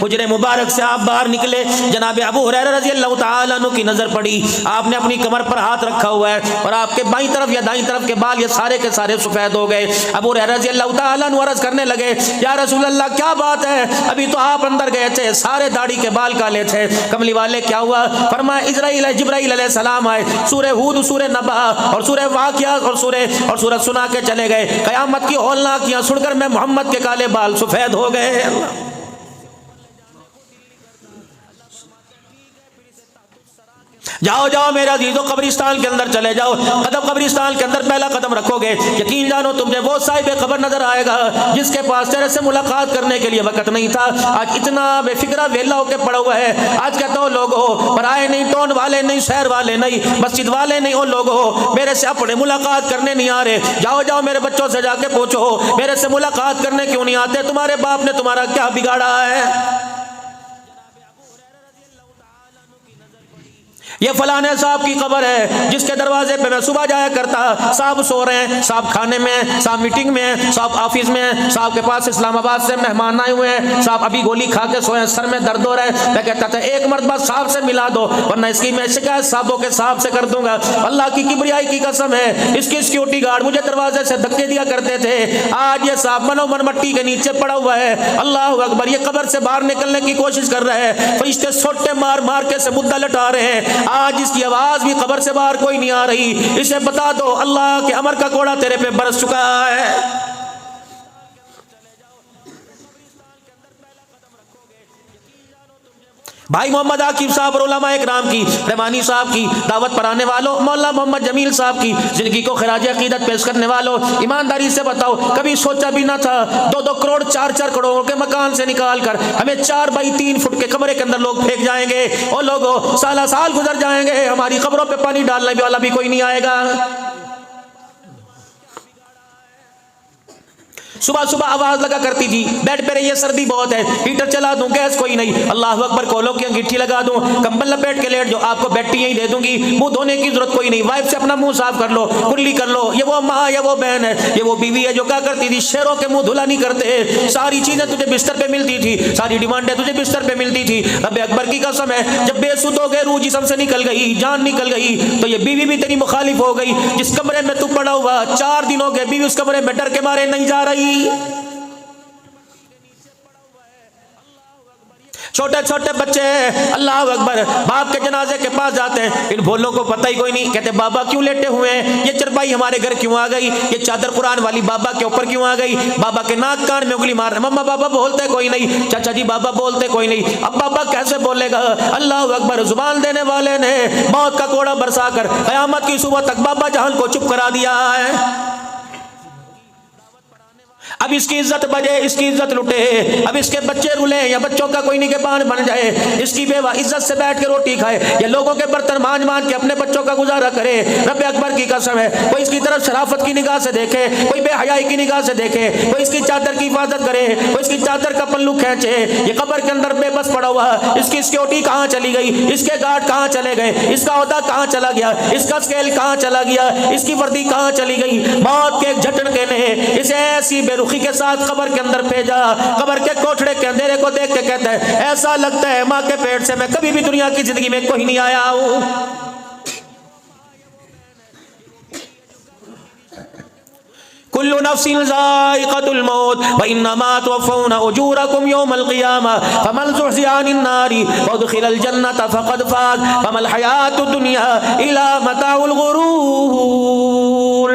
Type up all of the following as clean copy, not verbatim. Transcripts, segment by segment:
हुजरे मुबारक से आप बाहर निकले, जनाब अबू हुरैरा रज़ी अल्लाह तआला अन्हु की नजर पड़ी। आपने अपनी कमर पर हाथ रखा हुआ है और आपके बाईं तरफ या दाईं तरफ के बाल ये सारे के सारे सफेद हो गए। अबू हुरैरा रज़ी अल्लाह तआला अन्हु अर्ज़ करने लगे, या रसूल अल्लाह क्या बात है, अभी तो आप अंदर गए थे, सारे दाढ़ी के बाल काले थे। कमली वाले क्या हुआ? फरमाया जिब्राइल अलैहिस्सलाम आए, सूरह हूद, सूरह नबा और सूरह वाक़िया और सूरह सुना के चले गए। क़यामत की हौलनाकियां सुनकर मैं मोहम्मद के काले बाल सफेद हो गए। जाओ जाओ मेरे अजीजों, कब्रिस्तान के अंदर चले जाओ। कदम कब्रिस्तान के अंदर पहला कदम रखोगे, यकीन जानो तुमने वो साहिब खबर नजर आएगा जिसके पास तेरे से मुलाकात करने के लिए वक्त नहीं था। आज इतना बेफिक्रा वेला होकर पड़ा हुआ है। आज कहता हूँ लोग हो, पराए नहीं, टोन वाले नहीं, शहर वाले नहीं, मस्जिद वाले नहीं, हो लोग हो मेरे से अपने मुलाकात करने नहीं आ रहे। जाओ जाओ मेरे बच्चों से जाके पूछो मेरे से मुलाकात करने क्यों नहीं आते, तुम्हारे बाप ने तुम्हारा क्या बिगाड़ा है। ये फलाने साहब की खबर है जिसके दरवाजे पे मैं सुबह जाया करता, साहब सो रहे हैं, साहब खाने में, साहब मीटिंग में, साहब ऑफिस में, साहब के पास इस्लामाबाद से मेहमान आए हुए हैं, साहब अभी गोली खा के सोए, सर में दर्द हो रहा है। मैं कहता था एक मरतबा साहब से मिला दो, वरना इसकी मैं शिकायत साहबों के साहब से कर दूंगा। अल्लाह की किबरियाई की कसम है, इसकी सिक्योरिटी गार्ड मुझे दरवाजे से धक्के दिया करते थे। आज ये साहब मनोमन मट्टी के नीचे पड़ा हुआ है। अल्लाह अकबर, ये कब्र से बाहर निकलने की कोशिश कर रहा है, फरिश्ते सोटे मार मार के से मुद्दा लटा रहे हैं। आज इसकी आवाज भी खबर से बाहर कोई नहीं आ रही। इसे बता दो अल्लाह के अमर का कोड़ा तेरे पे बरस चुका है। भाई मोहम्मद आकिब साहब और उलमा इकराम की, रहमानी साहब की दावत पर आने वालों, मौला मोहम्मद जमील साहब की जिंदगी को खिराज अकीदत पेश करने वालों, ईमानदारी से बताओ कभी सोचा भी ना था 2-2 करोड़ 4-4 करोड़ के मकान से निकाल कर हमें 4 बाई 3 फुट के कमरे के अंदर लोग फेंक जाएंगे और लोगों साल साल गुजर जाएंगे, हमारी खबरों पे पानी डालने वाला भी कोई नहीं आएगा। सुबह सुबह आवाज लगा करती थी, बेड पे रहिए सर्दी बहुत है, हीटर चला दूं, गैस कोई नहीं, अल्लाह अकबर, कोलों की अंगीठी लगा दूं, कंबल लपेट के लेट जो आपको बेड टी यही दे दूंगी, मुंह धोने की जरूरत कोई नहीं, वाइफ से अपना मुंह साफ कर लो, कुल्ली कर लो। ये वो माँ, ये वो बहन है, ये वो बीवी है जो क्या करती थी, शेरों के मुंह धुला नहीं करते, सारी चीजें तुझे बिस्तर पे मिलती थी, सारी डिमांडें तुझे बिस्तर पे मिलती थी। रब्बे अकबर की कसम है, जब बेसुध हो गए, रूह जिस्म से निकल गई, जान निकल गई, तो ये बीवी भी तेरी मुखालिफ हो गई। जिस कमरे में तू पड़ा हुआ 4 दिन हो गए, बीवी उस कमरे में डर के मारे नहीं जा रही। छोटे छोटे बच्चे अल्लाह अकबर बाप के जनाजे के पास जाते हैं, इन भोलों को पता ही कोई नहीं, कहते बाबा क्यों लेटे हुए हैं, ये चरपाई हमारे घर क्यों आ गई, ये चादर कुरान वाली बाबा के ऊपर क्यों आ गई, बाबा के नाक कान में उंगली मार रहे, मम्मा बाबा बोलते कोई नहीं, चाचा जी बाबा बोलते कोई नहीं, अब बाबा कैसे बोलेगा। अल्लाह अकबर, जुबान देने वाले ने मौत का कोड़ा बरसा कर कयामत की सुबह तक बाबा जहान को चुप करा दिया है। अब इसकी इज्जत बजे, इसकी इज्जत लुटे, अब इसके बच्चे रुले या बच्चों का कोई निगहबान बन जाए, इसकी बेवा इज्जत से बैठ के रोटी खाए या लोगों के बर्तन मांझ मांझ के अपने बच्चों का गुजारा करे। रब्बे अकबर की कसम है, कोई इसकी तरफ शराफत की निगाह से देखे, कोई बेहयाई की निगाह से देखे, कोई इसकी चादर की हिफाजत करे, कोई इसकी चादर का पल्लू खींचे, ये कब्र के अंदर बेबस पड़ा हुआ, इसकी सिक्योरिटी कहाँ चली गई, इसके गार्ड कहाँ चले गए, इसका ओहदा कहाँ चला गया, इसका स्केल कहाँ चला गया, इसकी वर्दी कहाँ चली गई। मौत के एक झटके ने इसे ऐसी बेरुखी के साथ कब्र के अंदर भेजा, कब्र के कोठड़े के अंधेरे को देख के कहता है ऐसा लगता है माँ के पेट से मैं कभी भी दुनिया की जिंदगी में कोई नहीं आया हूं। कुल्लु नफ्सिन ज़ाइक़तुल मौत व इन्नमा तुवफ़्फ़ौना उजूरकुम यौमल क़ियामह फमन ज़ुहज़िहा अनिन नारि व उदख़िलल जन्नत फ़क़द फ़ाज़ वमल हयातुद दुनिया इल्ला मताउल गुरूर।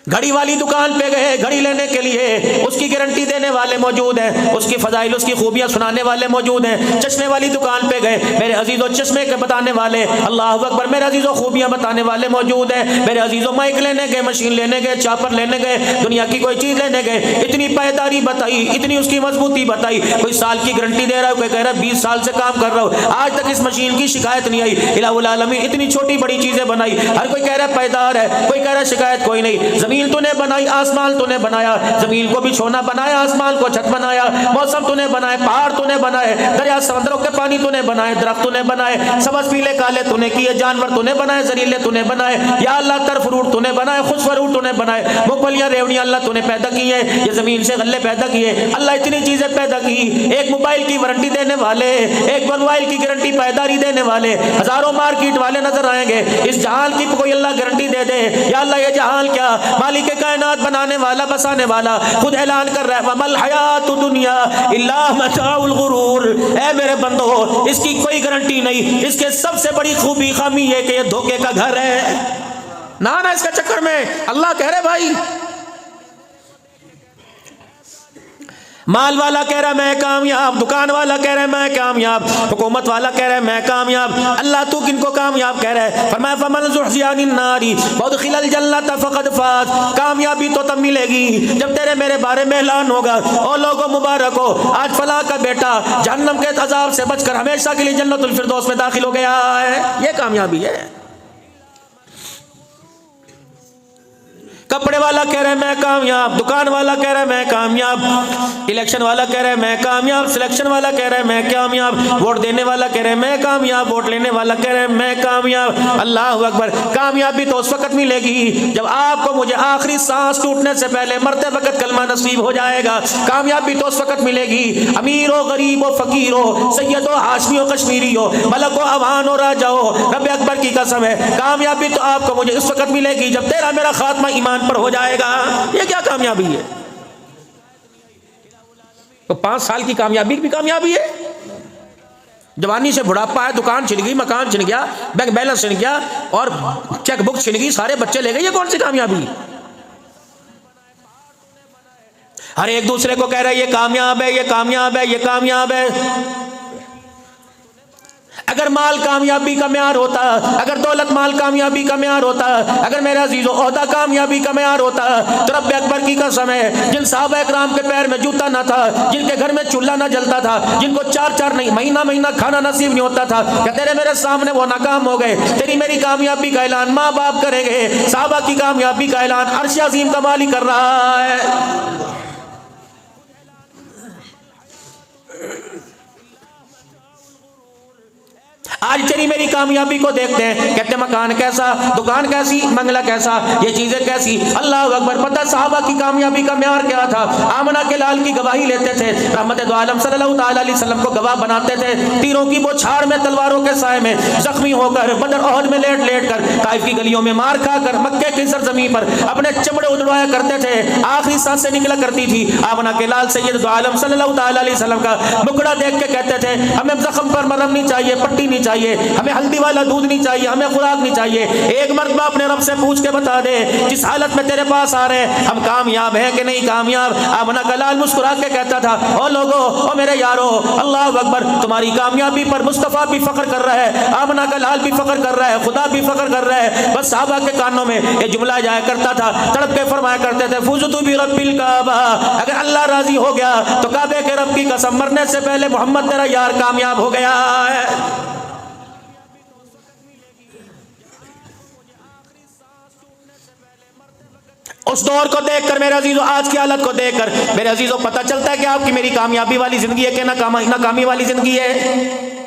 घड़ी वाली दुकान पे गए घड़ी लेने के लिए, उसकी गारंटी देने वाले मौजूद हैं, उसकी फजाइल उसकी खूबियां सुनाने वाले मौजूद हैं। चश्मे वाली दुकान पे गए, मेरे अजीजों चश्मे के बताने वाले, अल्लाह अकबर, मेरे अजीजों खूबियां बताने वाले मौजूद हैं। मेरे अजीजों माइक लेने गए, मशीन लेने गए, चापर लेने गए, दुनिया की कोई चीज लेने गए, इतनी पायदारी बताई, इतनी उसकी मजबूती बताई, कोई साल की गारंटी दे रहा है, कोई कह रहा है 20 साल से काम कर रहा हूँ, आज तक इस मशीन की शिकायत नहीं आई। इलाहुल आलमीन इतनी छोटी बड़ी चीजें बनाई, हर कोई कह रहा है पायदार है, कोई कह रहा है शिकायत कोई नहीं। जमीन जमीन तूने बनाई, आसमान तूने बनाया, जमीन को बिछोना बनाया, आसमान को छत बनाया, मौसम तूने बनाए, पहाड़ तूने बनाए, दरिया समंदरों के पानी तूने बनाए, दरख्त तूने बनाए, सबज पीले काले तूने किए, जानवर तूने बनाए, जरीले तूने बनाए, या अल्लाह तर फ्रूट तूने बनाए, खुश फ्रूट तूने बनाए, मूंगफलियां रेवड़ियां अल्लाह तूने पैदा की है, ये जमीन से गल्ले पैदा किए अल्लाह, इतनी चीजें पैदा की। एक मोबाइल की वारंटी देने वाले, एक मोबाइल की गारंटी पायदारी देने वाले हजारों मार्केट वाले नजर आएंगे। इस जहान की कोई अल्लाह गारंटी दे दे, या अल्लाह ये जहान क्या, मालिक कायनात बनाने वाला बसाने वाला खुद ऐलान कर रहा है, वमल हयातु दुनिया इल्ला मताउल गुरूर। ऐ मेरे बंदो, इसकी कोई गारंटी नहीं, इसके सबसे बड़ी खूबी खामी है कि ये धोखे का घर है। ना ना इसके चक्कर में अल्लाह कह रहे भाई, माल वाला कह रहा है मैं कामयाब, दुकान वाला कह रहा है मैं कामयाब, हुकूमत वाला कह रहा है मैं कामयाब, अल्लाह तू किनको कामयाब कह रहा है? फरमाया फमन ज़ुहज़िया अनिन नारी वउदखिलल जन्नत फ़क़द फ़ाज़। कामयाबी तो तब मिलेगी जब तेरे मेरे बारे में ऐलान होगा, ओ लोगों मुबारक हो, आज फलां का बेटा जहन्नम के अज़ाब से बचकर हमेशा के लिए जन्नतुल फिरदौस में दाखिल हो गया है। ये कामयाबी है। कपड़े वाला कह रहा है मैं कामयाब, दुकान वाला कह रहा है मैं कामयाब, इलेक्शन वाला कह रहा है मैं कामयाब, सिलेक्शन वाला कह रहा है मैं कामयाब, वोट देने वाला कह रहा है मैं कामयाब, वोट लेने वाला कह रहा है मैं कामयाब। अल्लाह अकबर। कामयाबी तो उस वक्त मिलेगी जब आपको मुझे आखिरी सांस टूटने से पहले मरते वक्त कलमा नसीब हो जाएगा। कामयाबी तो उस वक्त मिलेगी, अमीर हो, गरीब हो, फकीर हो, सैयद हो, हाशमी हो, कश्मीरी हो, मलक हो, अवान हो, राजा हो, रब अकबर की कसम है, कामयाबी तो आपको मुझे इस वक्त मिलेगी जब तेरा मेरा खात्मा ईमान पर हो जाएगा। ये क्या कामयाबी है? तो 5 साल की कामयाबी भी कामयाबी है। जवानी से बुढ़ापा है, दुकान छिन गई, मकान छिन गया, बैंक बैलेंस छिन गया और चेक बुक छिन गई, सारे बच्चे ले गए, ये कौन सी कामयाबी? हर एक दूसरे को कह रहा है ये कामयाब है, ये कामयाब है, ये कामयाब है। अगर माल कामयाबी का म्यार होता, अगर दौलत माल कामयाबी का म्यार होता, अगर मेरा अजीजों ओहदा कामयाबी का म्यार होता, तो रब अकबर की कसम है, जिन साहबा इकराम के पैर में जूता ना था, जिनके घर में चूल्हा ना जलता था, जिनको 4-4 नहीं महीना महीना खाना नसीब नहीं होता था, क्या तेरे मेरे सामने वो नाकाम हो गए? तेरी मेरी कामयाबी का ऐलान माँ बाप करेंगे, साहबा की कामयाबी का ऐलान अर्श अज़ीम का मालिक कर रहा है। आज तेरी मेरी कामयाबी को देखते हैं, कहते मकान कैसा, दुकान कैसी, मंगला कैसा, ये चीजें कैसी। अल्लाह अकबर। पता साहबा की कामयाबी का म्यार क्या था? आमना के लाल की गवाही लेते थे, रहमत दो आलम सल्लल्लाहु अलैहि वसल्लम को गवाह बनाते थे, तीरों की बौछार में, तलवारों के साए में जख्मी होकर, बदर ओहद में लेट लेट कर, ताइफ की गलियों में मार खाकर, मक्के की सरजमीन पर अपने चमड़े उड़वाया करते थे, आखिरी सांसें निकला करती थी। आमना के लाल सैयद दो आलम सल्लल्लाहु अलैहि वसल्लम का मुखड़ा देख के कहते थे, हमें जख्म पर मरहम नहीं चाहिए, पट्टी नहीं चाहिए, हमें हल्दी वाला दूध नहीं चाहिए, हमें खुराक नहीं चाहिए। एक मर्तबा अपने रब से पूछ के बता दे, जिस हालत में तेरे पास आ रहे हैं, हम कामयाब हैं कि नहीं कामयाब? आमना का लाल मुस्कुरा के कहता था, ओ लोगो, ओ मेरे यारो, अल्लाह अकबर, तुम्हारी कामयाबी पर मुस्तफा भी फख्र कर रहा है, आमना का लाल भी फख्र कर रहा है, खुदा भी फख्र कर रहा है। बस साहबा के कानों में ये जुमला जाया करता था, तड़प के फरमाया करते थे, फुज़तु बि रब्बिल काबा, अगर अल्लाह राजी हो गया तो काबे के रब की कसम, मरने से पहले मोहम्मद तेरा यार कामयाब हो गया है। उस दौर को देखकर मेरे अजीजों, आज की हालत को देखकर मेरे अजीजों, पता चलता है कि आपकी मेरी कामयाबी वाली जिंदगी है कि नाकामी वाली जिंदगी है।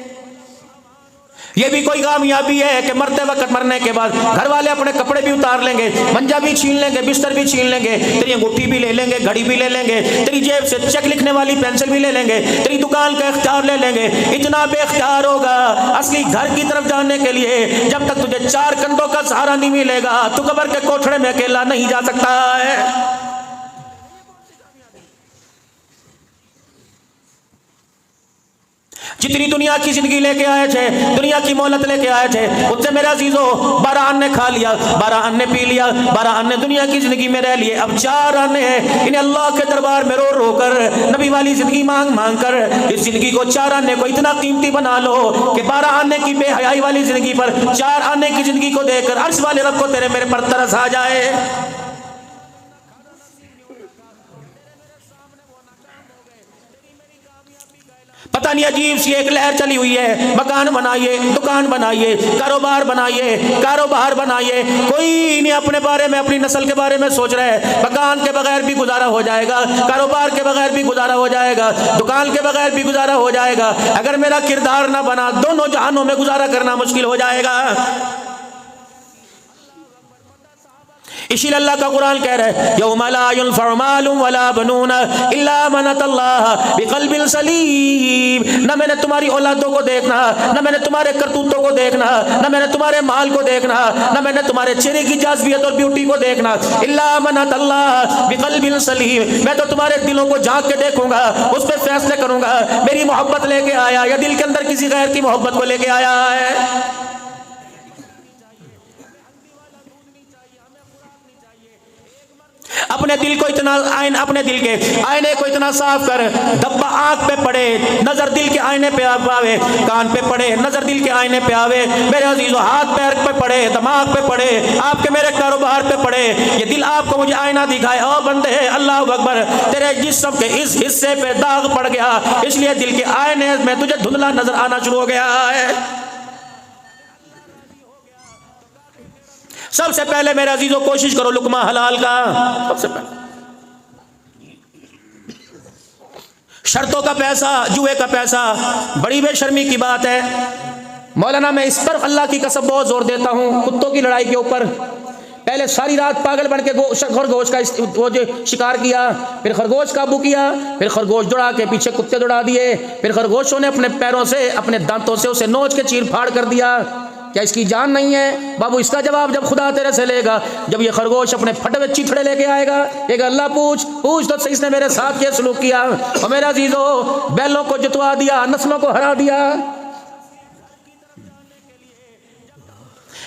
ये भी कोई कामयाबी है कि मरते वक्त, मरने के बाद घर वाले अपने कपड़े भी उतार लेंगे, मंजा भी छीन लेंगे, बिस्तर भी छीन लेंगे, तेरी अंगूठी भी ले लेंगे, घड़ी भी ले लेंगे, तेरी जेब से चेक लिखने वाली पेंसिल भी ले लेंगे, तेरी दुकान का इख्तियार ले लेंगे। इतना बेख्तियार होगा असली घर की तरफ जाने के लिए, जब तक तुझे 4 कंधों का सहारा नहीं मिलेगा, तू कब्र के कोठड़े में अकेला नहीं जा सकता है। जितनी दुनिया की जिंदगी लेके आए थे, दुनिया की मोहलत लेके आए थे, उनसे मेरे अजीजों 12 अन्य खा लिया, 12 अन्य पी लिया, 12 अन्य दुनिया की जिंदगी में रह लिए, अब 4 अन्य हैं। इन्हें अल्लाह के दरबार में रो रो कर, नबी वाली जिंदगी मांग मांग कर, इस जिंदगी को 4 अन्य को इतना कीमती बना लो कि 12 अन्य की बेहयाई वाली जिंदगी पर 4 अन्य की जिंदगी को देखकर अर्श वाले रब को तेरे मेरे पर तरस आ जाए। पता नहीं अजीब सी एक लहर चली हुई है, मकान बनाइए, दुकान बनाइए, कारोबार बनाइए, कारोबार बनाइए, कोई नहीं अपने बारे में, अपनी नस्ल के बारे में सोच रहा है। मकान के बगैर भी गुजारा हो जाएगा, कारोबार के बगैर भी गुजारा हो जाएगा, दुकान के बगैर भी गुजारा हो जाएगा। अगर मेरा किरदार ना बना, दोनों जहानों में गुजारा करना मुश्किल हो जाएगा। इसीलिए अल्लाह का कुरान कह रहा है, यौम ला युनफ़उ मालुन वला बनून इल्ला मन अतल्लाह बिक़ल्बिन सलीम। न मैंने तुम्हारी औलादों को देखना, न मैंने तुम्हारे करतूतों को देखना, न मैंने तुम्हारे माल को देखना, न मैंने तुम्हारे चेहरे की जाज़बियत और ब्यूटी को देखना। इल्ला मन अतल्लाह बिक़ल्बिन सलीम, मैं तो तुम्हारे दिलों को झांक के देखूंगा, उस पर फैसले करूंगा मेरी मोहब्बत लेके आया या दिल के अंदर किसी गैर की मोहब्बत को लेके आया है। अपने दिल को इतना अपने दिल के आईने को इतना साफ कर, धब्बा आंख पे पड़े, नजर दिल के आईने पे आवे, कान पे पड़े, नजर दिल के आईने पे आवे, मेरे अजीजों हाथ पैर पे पड़े, दिमाग पे पड़े, आपके मेरे कारोबार पे पड़े, ये दिल आपको मुझे आईना दिखाए, ओ बंदे अल्लाह अकबर, तेरे जिस्म के इस हिस्से पे दाग पड़ गया, इसलिए दिल के आईने में तुझे धुंधला नजर आना शुरू हो गया है। सबसे पहले मेरे अजीजों कोशिश करो लुकमा हलाल का, सबसे पहले। शर्तों का पैसा, जुए का पैसा बड़ी बेशर्मी की बात है। मौलाना मैं इस पर अल्लाह की कसम बहुत जोर देता हूँ, कुत्तों की लड़ाई के ऊपर। पहले सारी रात पागल बन के खरगोश का वो जो शिकार किया, फिर खरगोश काबू किया, फिर खरगोश दौड़ा के पीछे कुत्ते दौड़ा दिए, फिर खरगोशों ने अपने पैरों से, अपने दांतों से उसे नोच के चीर फाड़ कर दिया। क्या इसकी जान नहीं है? बाबू इसका जवाब जब खुदा तेरे से लेगा, जब ये खरगोश अपने फटे हुए चीथड़े लेके आएगा, एक अल्लाह पूछ तो सही इसने मेरे साथ क्या सलूक किया। और मेरा अजीजों, बैलों को जितवा दिया, नस्लों को हरा दिया,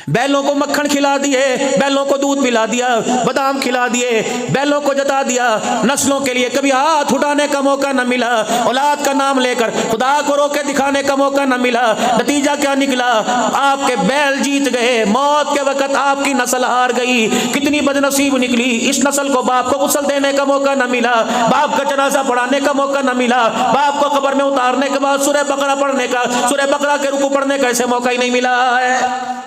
बैलों को मक्खन खिला दिए, बैलों को दूध पिला दिया, बादाम खिला दिए, बैलों को जता दिया। नस्लों के लिए कभी हाथ उठाने का मौका न मिला, औलाद का नाम लेकर खुदा को रोके दिखाने का मौका न मिला। नतीजा क्या निकला? आपके बैल जीत गए, मौत के वक्त आपकी नस्ल हार गई। कितनी बदनसीब निकली, इस नस्ल को बाप को गुस्ल देने का मौका न मिला, बाप का जनाजा पढ़ाने का मौका न मिला, बाप को कब्र में उतारने के बाद सूरह बकरा पढ़ने का, सूरह बकरा के रुकू पढ़ने का ऐसे मौका ही नहीं मिला है।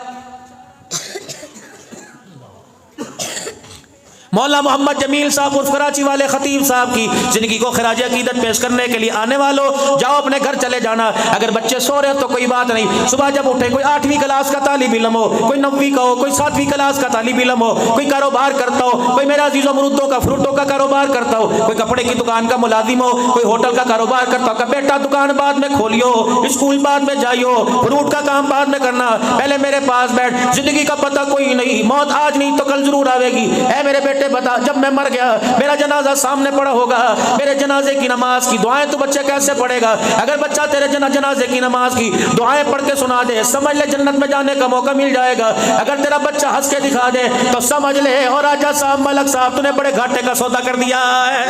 मौला मोहम्मद जमील साहब उर्फ कराची वाले खतीब साहब की जिंदगी को खराज अकीदत पेश करने के लिए आने वालों, जाओ अपने घर चले जाना। अगर बच्चे सो रहे हो तो कोई बात नहीं, सुबह जब उठे, कोई 8वीं क्लास का तालिब इल्म हो, कोई 9वीं का हो, कोई 7वीं क्लास का तालिब इल्म हो, कोई कारोबार करता हो, कोई मेरा अजीजों अमरूदों का, फ्रूटों का कारोबार करता हो, कोई कपड़े की दुकान का मुलाजिम हो, कोई होटल का कारोबार करता हो, बेटा दुकान बाद में खोलियो, स्कूल बाद में जाइयो, फ्रूट का काम बाद में करना, पहले मेरे पास बैठ। जिंदगी का पता कोई नहीं, मौत आज नहीं तो कल जरूर आवेगी। ऐ मेरे बेटे बता, जब मैं मर गया, मेरा जनाजा सामने पड़ा होगा, मेरे जनाजे की नमाज की दुआएं तो बच्चे कैसे पढ़ेगा? अगर बच्चा तेरे जनाजे की नमाज की दुआएं पढ़ के सुना दे, समझ ले जन्नत में जाने का मौका मिल जाएगा। अगर तेरा बच्चा हंस के दिखा दे तो समझ ले, और राजा साहब, मलक साहब, तूने बड़े घाटे का सौदा कर दिया है।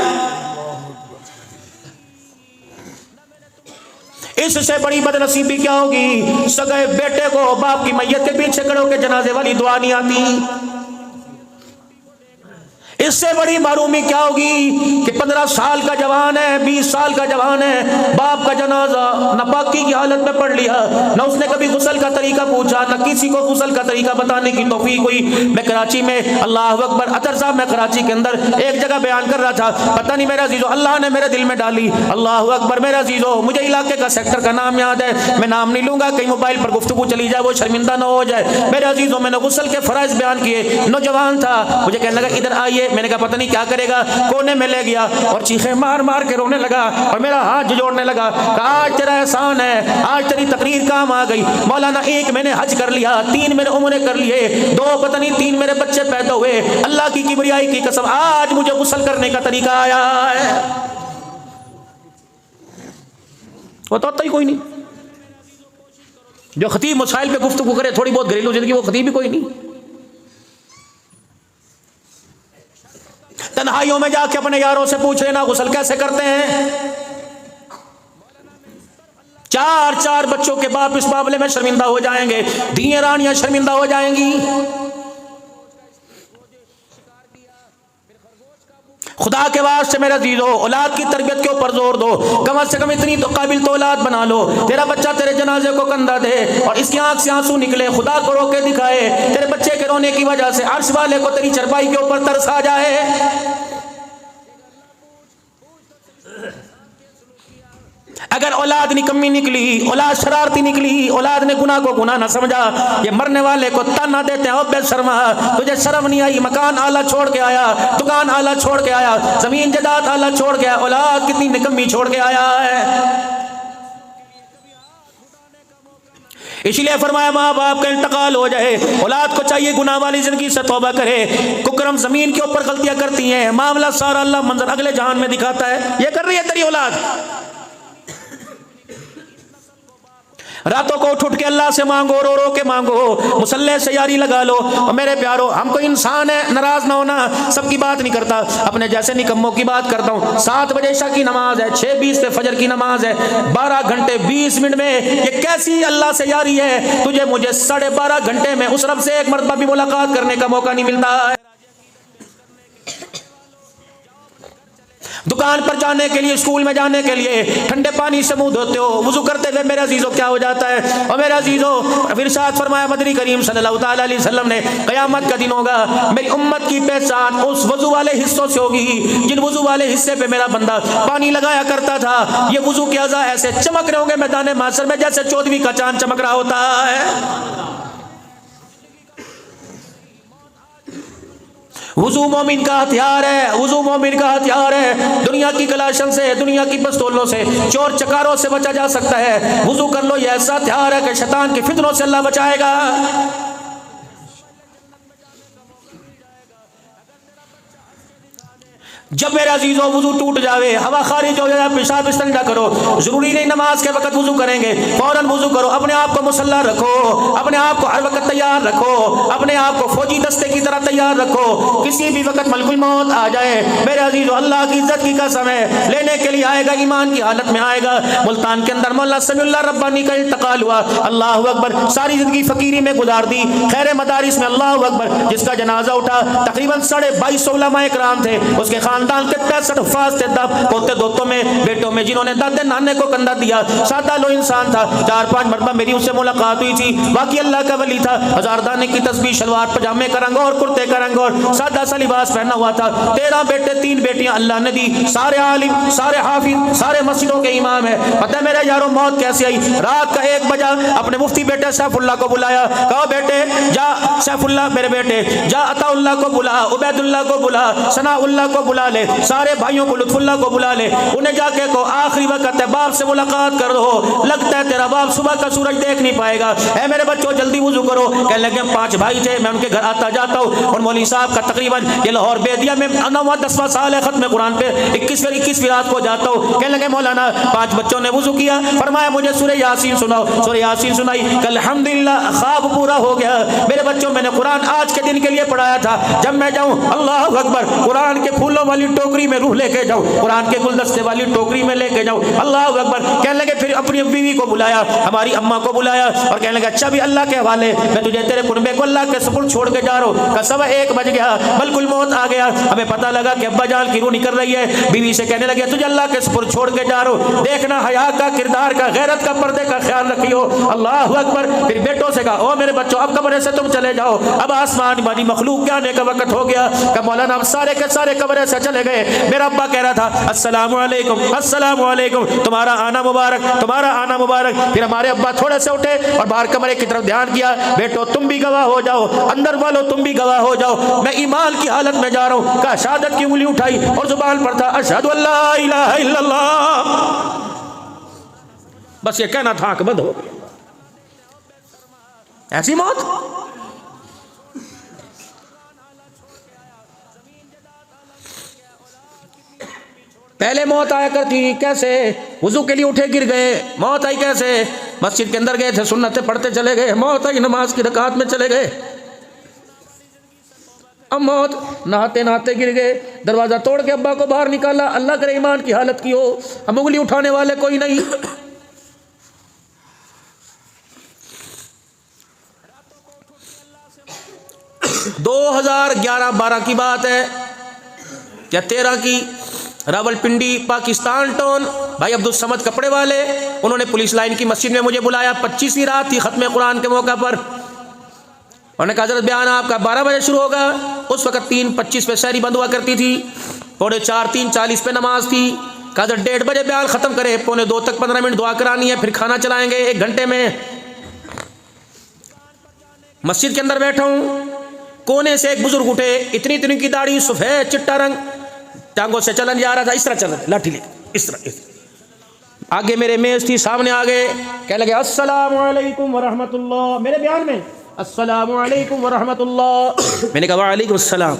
इससे बड़ी बदनसीबी क्या होगी? सगे बेटे को बाप की मैयत के पीछे खड़े होकर जनाजे वाली दुआ नहीं आती। इससे बड़ी मारूमी क्या होगी कि 15 साल का जवान है, 20 साल का जवान है, बाप का जनाजा नापाकी की हालत में पढ़ लिया, न उसने कभी गुस्ल का तरीका पूछा, न किसी को गुस्ल का तरीका बताने की तौफीक हुई। मैं कराची में, अल्लाह अकबर, अतर साहब, मैं कराची के अंदर एक जगह बयान कर रहा था, पता नहीं मेरा अजीजों अल्लाह ने मेरे दिल में डाली, अल्लाह अकबर, मेरा अजीजों, मुझे इलाके का सेक्टर का नाम याद है, मैं नाम नहीं लूंगा, कहीं मोबाइल पर गुफ्तगू चली जाए, वो शर्मिंदा न हो जाए। मेरे अजीजों, मैंने गुस्ल के फराइज बयान किए, नौजवान था, मुझे कहने लगा इधर आइए, मैंने कहा पता नहीं क्या करेगा, कोने में ले गया और चीखें मार मार के रोने लगा और मेरा हाथ जोड़ने लगा। आज तेरा एहसान है, आज तेरी तकरीर काम आ गई। मौलाना, 1 मैंने हज कर लिया, 3 मैंने उम्रे कर लिए, 2 पता नहीं 3 मेरे बच्चे पैदा हुए, अल्लाह की किबरियाई की कसम, आज मुझे गुस्ल करने का तरीका आया है। वो तो ही कोई नहीं जो खतीब मसाइल पे गुफ्तगू करे, थोड़ी बहुत घरेलू जिंदगी, वो खतीब भी कोई नहीं। तन्हाइयों में जाके अपने यारों से पूछ लेना गुस्ल कैसे करते हैं। 4 बच्चों के बाप इस मामले में शर्मिंदा हो जाएंगे, धियां रानियां शर्मिंदा हो जाएंगी। खुदा के वास्ते मेरे अजीजो औलाद की तरबियत के ऊपर जोर दो, कम से कम इतनी तो काबिल तो औलाद बना लो। तेरा बच्चा तेरे जनाजे को कंधा दे और इसकी आंख से आंसू निकले, खुदा को रोके दिखाए, तेरे बच्चे के रोने की वजह से अर्श वाले को तेरी चरपाई के ऊपर तरस आ जाए। अगर औलाद निकम्मी निकली, औलाद शरारती निकली, औलाद ने गुनाह को गुनाह ना समझा, ये मरने वाले को ताना देते हैं, ओ बेशर्मा तुझे शर्म नहीं आई, मकान आला छोड़ के आया, दुकान आला छोड़ के आया, जमीन जायदाद आला छोड़ के आया, औलाद कितनी निकम्मी छोड़ के आया है। इसलिए फरमाया माँ बाप का इंतकाल हो जाए, औलाद को चाहिए गुनाह वाली जिंदगी से तौबा करे। कुकरम जमीन के ऊपर गलतियां करती हैं, मामला सारा अल्लाह मंजर अगले जहान में दिखाता है। ये कर रही है तेरी औलाद। रातों को उठ के अल्लाह से मांगो, रो रो के मांगो, मुसल्ले से यारी लगा लो। और मेरे प्यारो, हम कोई इंसान है, नाराज ना होना, सबकी बात नहीं करता, अपने जैसे निकम्मों की बात करता हूँ। 7 बजे ईशा की नमाज है, 6:20 पे फजर की नमाज है, 12 घंटे 20 मिनट में ये कैसी अल्लाह से यारी है। तुझे मुझे 12.5 घंटे में उस रब से एक मरतबा भी मुलाकात करने का मौका नहीं मिलता है। दुकान पर जाने के लिए, स्कूल में जाने के लिए ठंडे पानी से मुंह धोते हो, वुजू करते हुए मेरे अजीजों क्या हो जाता है। और मेरे अजीजों, फिर इरशाद फरमाया मदनी करीम सल्लल्लाहु ताला अलैहि वसल्लम ने, क़यामत का दिन होगा, मेरी उम्मत की पहचान उस वजू वाले हिस्सों से होगी जिन वजू वाले हिस्से पे मेरा बंदा पानी लगाया करता था। ये वजू के अज़ा ऐसे चमक रहे होंगे मैदान माशर में जैसे 14वीं का चांद चमक रहा होता है। वुजू मोमिन का हथियार है, वुजू मोमिन का हथियार है। दुनिया की कलाशन से, दुनिया की पिस्तौलों से, चोर चकारों से बचा जा सकता है। वुजू कर लो, ये ऐसा हथियार है कि शैतान की फितनों से अल्लाह बचाएगा। जब मेरे अजीजों वुजू टूट जावे, हवा खारिज हो जाए, पेशाब इस्तेंजा करो, जरूरी नहीं नमाज के वक्त वुजू करेंगे, फौरन वुजू करो, अपने आप को मुसल्ला रखो, अपने आप को हर वक्त तैयार रखो, अपने आप को फौजी दस्ते की तरह तैयार रखो। किसी भी वक्त मलकुल मौत आ जाए, मेरे अजीजों अल्लाह की इज्जत की कसम है, लेने के लिए आएगा, ईमान की हालत में आएगा। मुल्तान के अंदर मौला समीउल्लाह रब्बानी का इंतकाल हुआ, अल्लाह अकबर, सारी जिंदगी फकीरी में गुजार दी, खैर मदारिस में, अल्लाह अकबर, जिसका जनाजा उठा तकरीबन 2250 उलमाए किराम थे, उसके खानदान के 65 हफ़ाज़ थे, पोते दोतों में, बेटों में, जिन्होंने दादे नाने को कंधा दिया। सादा लो इंसान था, 4-5 मरतबा मेरी उससे मुलाकात हुई थी, बाकी अल्लाह का वली था, हजार दाने की तस्बीह, शलवार पजामे का रंग और कुर्ते का रंग और सादा सा लिबास पहना हुआ था। 13 बेटे 3 बेटियां अल्लाह ने दी, सारे आलिम, सारे हाफिज, सारे मस्जिदों के इमाम है। पता है मेरे यारों मौत कैसे आई? रात का 1 बजा अपने मुफ्ती बेटे सैफुल्लाह को बुलाया, कहा बेटे जा, सैफुल्लाह मेरे बेटे जा, अताउल्लाह को बुला, उबैदुल्लाह को बुला, सनाउल्लाह को बुला ले, सारे भाइयों को, लुत्फुल्लाह को बुला ले, उन्हें जाके को आखिरी वक्त है, बाप से मुलाकात कर दो, लगता है तेरा बाप सुबह का सूरज देख नहीं पाएगा, है मेरे बच्चों जल्दी वुजू करो। कहने लगे 5 भाई थे, मैं उनके घर आता जाता हूँ, और मौलवी साहब का तकरीबन ये लाहौर बेदिया में 9वां-10वां साल है, खत्म कुरान पे 21वीं रात को जाता हूँ। कहने लगे मौलाना 5 बच्चों ने वुजू किया, फरमाया मुझे सूरह यासीन सुनाओ, सूरह यासीन सुनाई, कल अल्हम्दुलिल्लाह ख्वाब पूरा हो गया। मेरे बच्चों मैंने कुरान आज के दिन के लिए पढ़ाया था, जब मैं जाऊँ अल्लाह अकबर, कुरान के फूलों वाली टोकरी में रूह लेके जाऊँ, कुरान के गुलदस्ते वाली टोकरी में लेके जाऊँ, अल्लाह अकबर। कहने लगे फिर अपनी बीवी को बुलाया, हमारी अम्मा को बुलाया, और कहने लगे अच्छा भी अल्लाह के हवाले, मैं तुझे तेरे कुनबे को अल्लाह के सुपुर्द छोड़ के जा रहा हूँ। का 1:15 बज गया, मलकुल मौत आ गया, हमें पता लगा कि अब्बा जान की रूह निकल रही है। बीवी से कहने लगे तुझे अल्लाह के सुपुर्द छोड़ के जा रहा हूँ, देखना हया का, किरदार का, गैरत का, पर्दे का ख्याल रखियो। अल्लाह अकबर। फिर बेटों से कहा ओ मेरे बच्चों अब कमरे से तुम चले जाओ, अब आसमान वाली मखलूक के आने का वक्त हो गया। का मौलाना अब सारे के सारे कमरे से चले गए। मेरा अब्बा कह रहा था अस्सलामु अलैकुम, अस्सलामु अलैकुम, तुम्हारा आना मुबारक, तुम्हारा आना मुबारक। फिर हमारे अब्बा थोड़े से उठे और बाहर कमरे की तरफ ध्यान किया, बेटो तुम भी गवाह हो जाओ, अंदर वालों तुम भी गवाह हो जाओ, मैं ईमान की हालत में जा रहा हूँ। का शहादत की उंगली उठाई और जुबान पर था अशहदु अल्ला इलाहा इल्लल्लाह, बस ये कहना था कि बंद हो गया। ऐसी मौत पहले मौत आया करती कैसे? वुजू के लिए उठे गिर गए, मौत आई कैसे? मस्जिद के अंदर गए थे, सुन्नतें पढ़ते चले गए, मौत आई नमाज की रकात में चले गए। अब मौत नहाते नहाते गिर गए, दरवाजा तोड़ के अब्बा को बाहर निकाला, अल्लाह करे ईमान की हालत की हो, हम उंगली उठाने वाले कोई नहीं। 2011-12 की बात है, क्या 13 की रावलपिंडी पाकिस्तान टाउन भाई अब्दुल समद कपड़े वाले, उन्होंने पुलिस लाइन की मस्जिद में मुझे बुलाया। 25वीं रात थी खत्म कुरान के मौका पर। उन्होंने कहा हज़रत बयान आपका 12 बजे शुरू होगा। उस वक्त 3:25 पे शहरी बंद हुआ करती थी, 4:45 3:40 पे नमाज थी। कहा 1:30 बजे बयान ख़त्म करे, 2:45 तक 15 मिनट दुआ करानी है, फिर खाना चलाएंगे 1 घंटे में। मस्जिद के अंदर बैठा हूँ, कोने से एक बुजुर्ग उठे, इतनी इतनी की दाढ़ी, सफ़ेद चिट्टा रंग, टांगों से चलन जा रहा था, इस तरह चल रहा, लाठी ले इस तरह। आगे मेरे मेज थी, सामने आ गए, कहने लगे अस्सलामु अलैकुम वरहमतुल्लाह। मेरे बयान में अस्सलामु अलैकुम वरहमतुल्लाह। मैंने कहा वालेकुम अस्सलाम।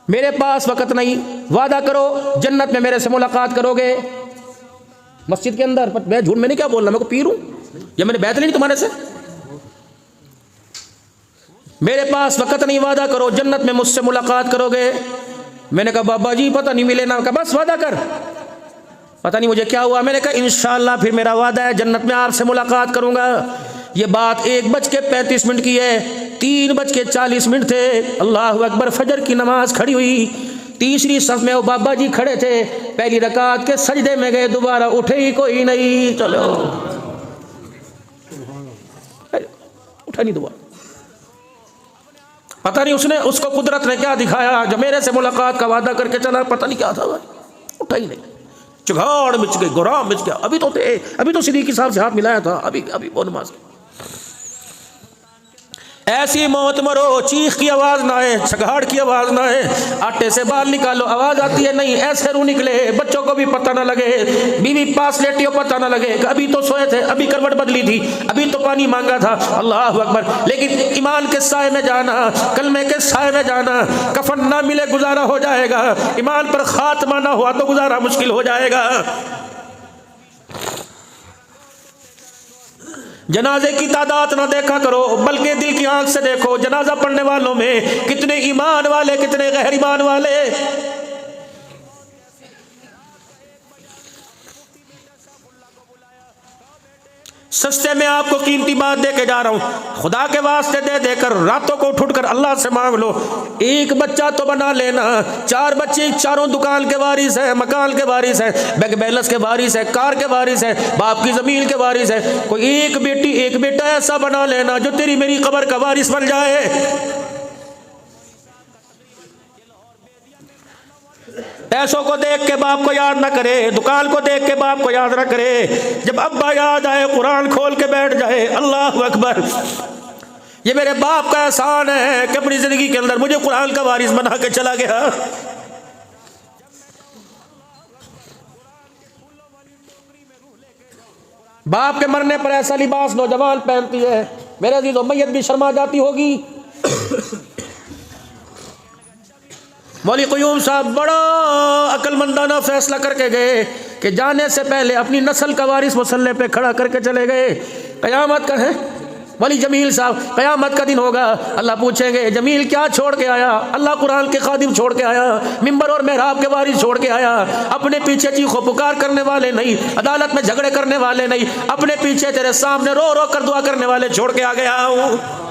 मेरे पास वक़्त नहीं, वादा करो जन्नत में मेरे से मुलाकात करोगे। मस्जिद के अंदर, मैं झूठ मैंने क्या बोलना, मैं को पीर हूँ या मैंने बैत लेनी तुम्हारे से? मेरे पास वक़्त नहीं, वादा करो जन्नत में मुझसे मुलाकात करोगे। मैंने कहा बाबा जी पता नहीं मिले ना। कहा बस वादा कर। पता नहीं मुझे क्या हुआ। मैंने कहा इंशाअल्लाह फिर मेरा वादा है, जन्नत में आपसे मुलाकात करूँगा। ये बात 1:35 की है, 3:40 थे। अल्लाह अकबर, फजर की नमाज खड़ी हुई। तीसरी सफ में वो बाबा जी खड़े थे, पहली रकात के सजदे में गए, दोबारा उठे ही कोई नहीं। चलो उठा नहीं दोबारा। पता नहीं उसने, उसको कुदरत ने क्या दिखाया, जब मेरे से मुलाकात का वादा करके चला, पता नहीं क्या था भाई, उठा ही नहीं। चिगाड़ मिच गई, गुराम मिच गया। अभी तो थे, अभी तो सिद्दीकी साहब से हाथ मिलाया था, अभी वो नमाज। ऐसी मौत मरो, चीख की आवाज़ ना आए, छगाड़ की आवाज़ ना आए, आटे से बाल निकालो आवाज़ आती है नहीं, ऐसे रू निकले, बच्चों को भी पता ना लगे, बीवी पास लेटी हो पता ना लगे, अभी तो सोए थे, अभी करवट बदली थी, अभी तो पानी मांगा था। अल्लाह अकबर। लेकिन ईमान के साए में जाना, कलमे के साए में जाना, कफन ना मिले गुजारा हो जाएगा, ईमान पर खात्मा ना हुआ तो गुजारा मुश्किल हो जाएगा। जनाजे की तादाद ना देखा करो, बल्कि दिल की आंख से देखो जनाजा पढ़ने वालों में कितने ईमान वाले, कितने गैर ईमान वाले। सस्ते में आपको कीमती बात दे के जा रहा हूँ, खुदा के वास्ते दे देकर रातों को उठ कर अल्लाह से मांग लो। एक बच्चा तो बना लेना, 4 बच्चे, चारों दुकान के वारिस है, मकान के वारिस है, बैंक बैलेंस के वारिस है, कार के वारिस है, बाप की ज़मीन के वारिस है। कोई एक बेटी एक बेटा ऐसा बना लेना जो तेरी मेरी कब्र का वारिस बन जाए। पैसों को देख के बाप को याद ना करे, दुकान को देख के बाप को याद ना करे, जब अब्बा याद आए कुरान खोल के बैठ जाए। अल्लाह अकबर। ये मेरे बाप का एहसान है कि अपनी जिंदगी के अंदर मुझे कुरान का वारिस बना के चला गया। बाप के मरने पर ऐसा लिबास नौजवान पहनती है, मेरे अजीजों मैयत भी शर्मा जाती होगी। मौली क़ुयूम साहब बड़ा अक्लमंदाना फैसला करके गए कि जाने से पहले अपनी नस्ल का वारिस मुसल्ले पे खड़ा करके चले गए। क़यामत का है मौली जमील साहब, क़यामत का दिन होगा, अल्लाह पूछेंगे जमील क्या छोड़ के आया? अल्लाह कुरान के खादिम छोड़ के आया, मिंबर और मेहराब के वारिस छोड़ के आया, अपने पीछे चीखो पुकार करने वाले नहीं, अदालत में झगड़े करने वाले नहीं, अपने पीछे तेरे सामने रो रो कर दुआ करने वाले छोड़ के आ गया हूँ।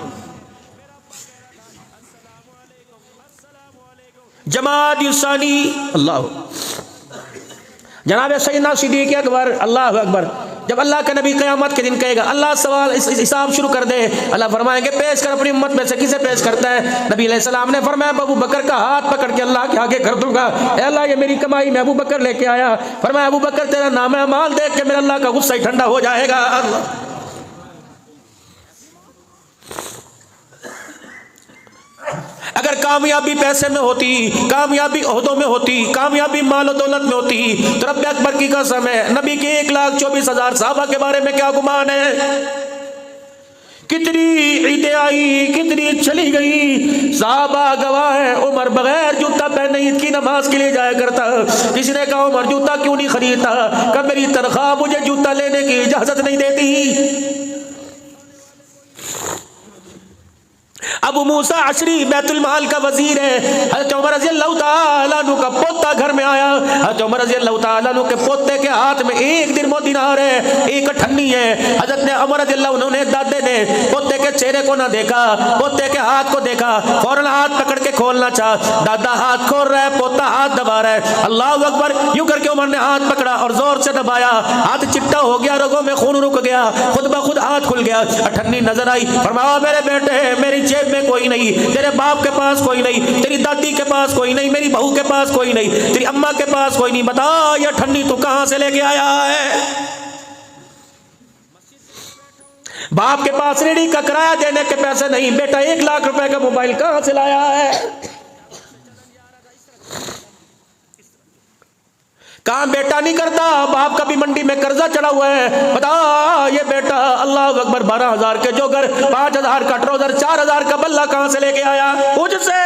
जमात युसानी अल्लाह, जनाब सैयदना सिद्दीक़ अकबर अल्लाह अकबर। जब अल्लाह का नबी क़यामत के दिन कहेगा अल्लाह सवाल हिसाब शुरू कर दे, अल्लाह फरमाएंगे पेश कर अपनी उम्मत में से किसे पेश करता है? नबी अलैहिस्सलाम ने फरमाया अबू बकर का हाथ पकड़ के अल्लाह के आगे कर दूंगा, अल्लाह ये मेरी कमाई में अबू बकर लेके आया। फरमाया अबू बकर तेरा नाम है माल देख के मेरा अल्लाह का गुस्सा ही ठंडा हो जाएगा। अगर कामयाबी पैसे में होती, कामयाबी ओहदों में होती, कामयाबी माल और दौलत में होती तो रब्बे अकबर की कसम है नबी के 1,24,000 सहाबा के बारे में क्या गुमान है? कितनी ईदें आई, कितनी चली गई, सहाबा गवाह है। उमर बगैर जूता पहने ईद की नमाज के लिए जाया करता। किसी ने कहा उमर जूता क्यों नहीं खरीदता? कब मेरी तनख्वाह मुझे जूता लेने की इजाजत नहीं देती। अबू मूसा अशरी बैतुल माल का वजीर है, हज़रत उमर रज़ियल्लाहु ताला अन्हु का पोता घर में आया, हज़रत उमर रज़ियल्लाहु ताला अन्हु के पोते के हाथ में एक दिन वो दिनार है, एक ठन्नी है। हजरत ने उमर रज़ियल्लाहु अन्हु ने, दादे ने पोते के चेहरे को ना देखा, पोते के हाथ को देखा, फौरन हाथ पकड़ के खोलना चाहा। दादा हाथ खोल रहा है, पोता हाथ दबा रहा है। अल्लाह अकबर, यूं करके उमर ने हाथ पकड़ा और जोर से दबाया। हाथ चिट्टा हो गया, रगों में खून रुक गया, खुद ब खुद हाथ खुल गया। ठन्नी नजर आई। फरमाया मेरे बेटे, मेरी जेब में कोई नहीं, तेरे बाप के पास कोई नहीं, तेरी दादी के पास कोई नहीं, मेरी बहू के पास कोई नहीं, तेरी अम्मा के पास कोई नहीं। बता ये ठन्नी तू कहां से लेके आया है? बाप के पास रेडी का किराया देने के पैसे नहीं, बेटा 1 लाख रुपए का मोबाइल कहां से लाया है? काम बेटा नहीं करता, बाप का भी मंडी में कर्जा चढ़ा हुआ है। बता ये बेटा अल्लाह अकबर 12,000 के जोगर, 5,000 का ट्राउजर, 4,000 का बल्ला कहां से लेके आया? मुझसे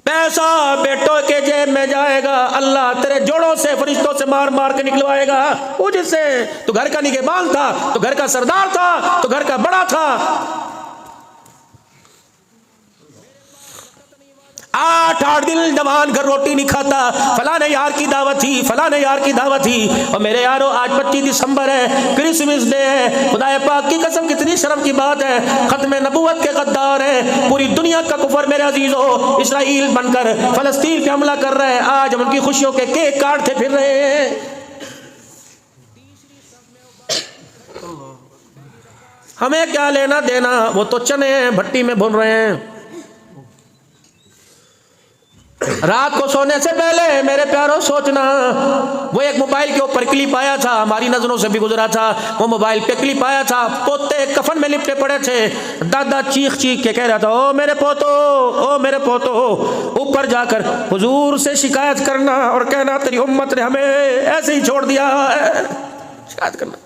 पैसा बेटों के जेब में जाएगा, अल्लाह तेरे जोड़ों से फरिश्तों से मार मार के निकलवाएगा। मुझसे तू घर का निगहबान था, तू घर का सरदार था, तू घर का बड़ा था। 8 दिन जवान घर रोटी नहीं खाता, फलाने यार की दावत थी, फलाने यार की दावत थी। और मेरे यारों आज 25 दिसंबर है, क्रिसमस डे है। खुदाए पाक की कसम कितनी शर्म की बात है, खत्म नबूवत के गद्दार है। पूरी दुनिया का कुफर मेरे अजीजों इस्राइल बनकर फलस्तीन पे हमला कर रहे हैं। आज हम उनकी खुशियों के केक काटते फिर रहे हैं। हमें क्या लेना देना, वो तो चने भट्टी में भून रहे हैं। रात को सोने से पहले मेरे प्यारों सोचना, वो एक मोबाइल के ऊपर क्लिप आया था, हमारी नजरों से भी गुजरा था। वो मोबाइल पे क्लिप आया था, पोते कफन में लिपटे पड़े थे। दादा चीख चीख के कह रहा था, ओ मेरे पोतो, ओ मेरे पोतो। ऊपर जाकर हुजूर से शिकायत करना और कहना तेरी उम्मत ने हमें ऐसे ही छोड़ दिया है। शिकायत करना।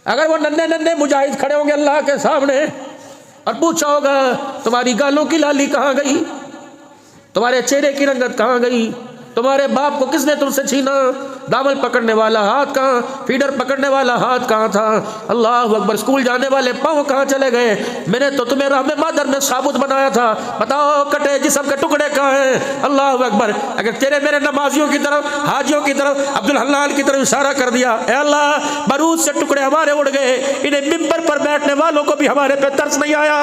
अगर वो नन्हे नन्हे मुजाहिद खड़े होंगे अल्लाह के सामने और पूछा होगा तुम्हारी गालों की लाली कहाँ गई, तुम्हारे चेहरे की रंगत कहाँ गई, तुम्हारे बाप को किसने तुमसे छीना, दामन पकड़ने वाला हाथ कहाँ, फीडर पकड़ने वाला हाथ कहाँ था, अल्लाह अकबर स्कूल जाने वाले पाँव कहाँ चले गए, मैंने तो तुम्हें रहमे मादर में साबुत बनाया था, बताओ कटे जिस्म के टुकड़े कहाँ हैं। अल्लाह अकबर, अगर तेरे मेरे नमाजियों की तरफ, हाजियों की तरफ, अब्दुल हन्नान की तरफ इशारा कर दिया, ए अल्लाह बारूद से टुकड़े हमारे उड़ गए, इन्हें मिंबर पर बैठने वालों को भी हमारे पे तरस नहीं आया।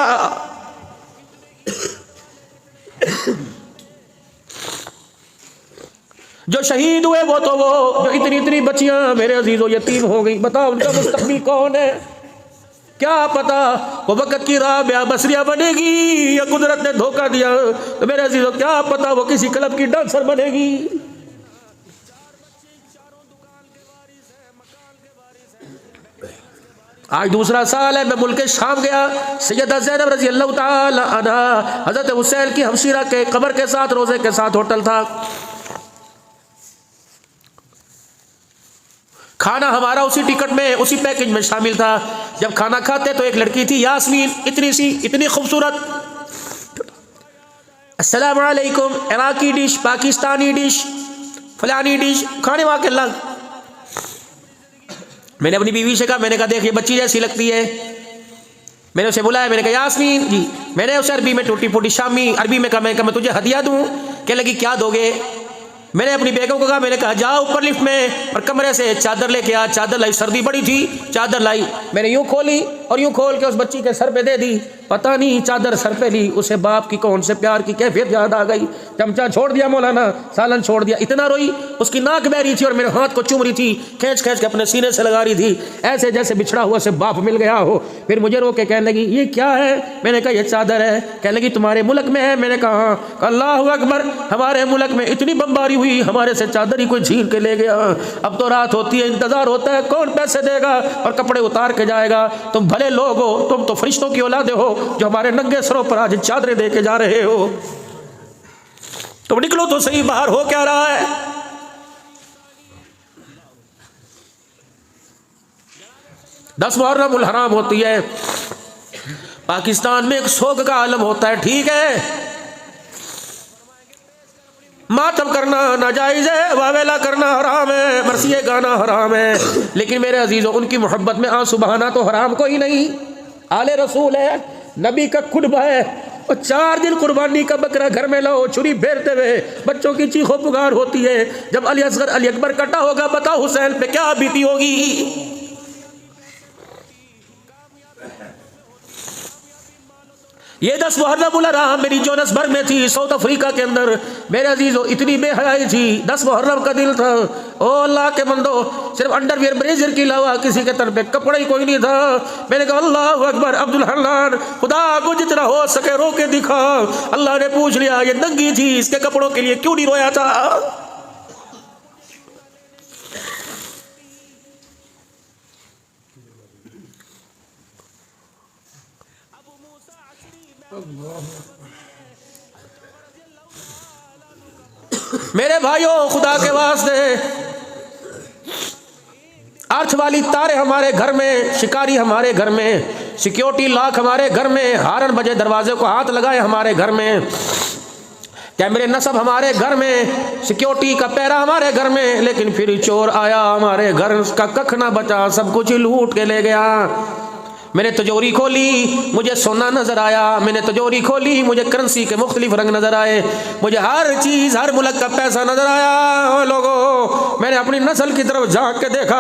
जो शहीद हुए वो तो वो, जो इतनी इतनी बच्चियां मेरे अजीजों यतीम हो गई, बताओ उनका मुस्तकबिल कौन है? क्या पता वो वक़्त की राबिया बसरिया बनेगी या कुदरत ने धोखा दिया। तो मेरे अजीजों क्या पता वो किसी क्लब की डांसर बनेगी। आज दूसरा साल है, मैं मुल्क शाम गया, सैयदा ज़ैनब रज़ी अल्लाह ताला अन्हा हज़रत हुसैन की हमशीरा के कब्र के साथ रोज़े के साथ होटल था। खाना हमारा उसी टिकट में, उसी पैकेज में शामिल था। जब खाना खाते तो एक लड़की थी यास्मीन, इतनी सी, इतनी खूबसूरत, अस्सलाम वालेकुम, इराकी डिश, पाकिस्तानी डिश, फलानी डिश, खाने वाके लग। मैंने अपनी बीवी से कहा, मैंने कहा देखिए बच्ची जैसी लगती है। मैंने उसे बुलाया, मैंने कहा यास्मीन जी। मैंने उसे अरबी में टूटी फूटी शामी अरबी में कहा, मैं तुझे हदिया दूँ। कहने लगी क्या दोगे? मैंने अपनी बेगम को कहा, मैंने कहा जाओ ऊपर लिफ्ट में और कमरे से चादर लेके आ। चादर लाई, सर्दी बड़ी थी, चादर लाई। मैंने यूं खोली और यूं खोल के उस बच्ची के सर पे दे दी। पता नहीं चादर सर पे ली, उसे बाप की कौन से प्यार की कैफियत याद आ गई। चमचा छोड़ दिया मौलाना, सालन छोड़ दिया। इतना रोई, उसकी नाक बह रही थी और मेरे हाथ को चूम रही थी, खींच खींच के अपने सीने से लगा रही थी, ऐसे जैसे बिछड़ा हुआ से बाप मिल गया हो। फिर मुझे रो के कहने लगी ये क्या है? मैंने कहा ये चादर है। कहने लगी तुम्हारे मुल्क में है? मैंने कहा हाँ। अल्लाह अकबर, हमारे मुल्क में इतनी बमबारी हुई, हमारे से चादर ही कोई छीन के ले गया। अब तो रात होती है, इंतजार होता है कौन पैसे देगा और कपड़े उतार के जाएगा। तुम भले लोग हो, तुम तो फरिश्तों की औलादे हो जो हमारे नंगे सरों पर आज चादरें दे के जा रहे हो। तुम निकलो तो सही, बाहर हो क्या रहा है? दस मुहर्रम उल हराम होती है, पाकिस्तान में एक शोक का आलम होता है, ठीक है। मातम करना नाजायज है, वावेला करना हराम है, मरसिए गाना हराम है, लेकिन मेरे अजीजों उनकी मोहब्बत में आंसू बहाना तो हराम कोई नहीं। आले रसूल है, नबी का खुतबा है, और 4 दिन कुर्बानी का बकरा घर में लाओ, छुरी फेरते हुए बच्चों की चीखों पुकार होती है। जब अली असगर अली अकबर कटा होगा, बताओ हुसैन पे क्या बीती होगी। ये 10 मुहर्रम उल हराम मेरी जोहान्सबर्ग में थी, साउथ अफ्रीका के अंदर। मेरे अजीजों इतनी बेहयाई थी, 10 मुहर्रम का दिल था। ओ अल्लाह के बंदो, सिर्फ अंडरवियर ब्रेजर के अलावा किसी के तन पे कपड़ा ही कोई नहीं था। मैंने कहा अल्लाह अकबर, अब्दुल हन्नान, खुदा को जितना हो सके रो के दिखा। अल्लाह ने पूछ लिया, ये नंगी थी, इसके कपड़ों के लिए क्यों नहीं रोया था। मेरे भाइयों, खुदा के वास्ते, अर्थ वाली तारे हमारे घर में, शिकारी हमारे घर में, सिक्योरिटी लॉक हमारे घर में, हारन बजे दरवाजे को हाथ लगाए हमारे घर में, कैमरे नस्ब हमारे घर में, सिक्योरिटी का पैरा हमारे घर में। लेकिन फिर चोर आया हमारे घर, उसका कख ना बचा, सब कुछ लूट के ले गया। मैंने तिजोरी खोली, मुझे सोना नजर आया। मैंने तिजोरी खोली, मुझे करेंसी के मुख्तलिफ रंग नजर आए। मुझे हर चीज, हर मुल्क का पैसा नजर आया। लोगों, मैंने अपनी नस्ल की तरफ झांक के देखा,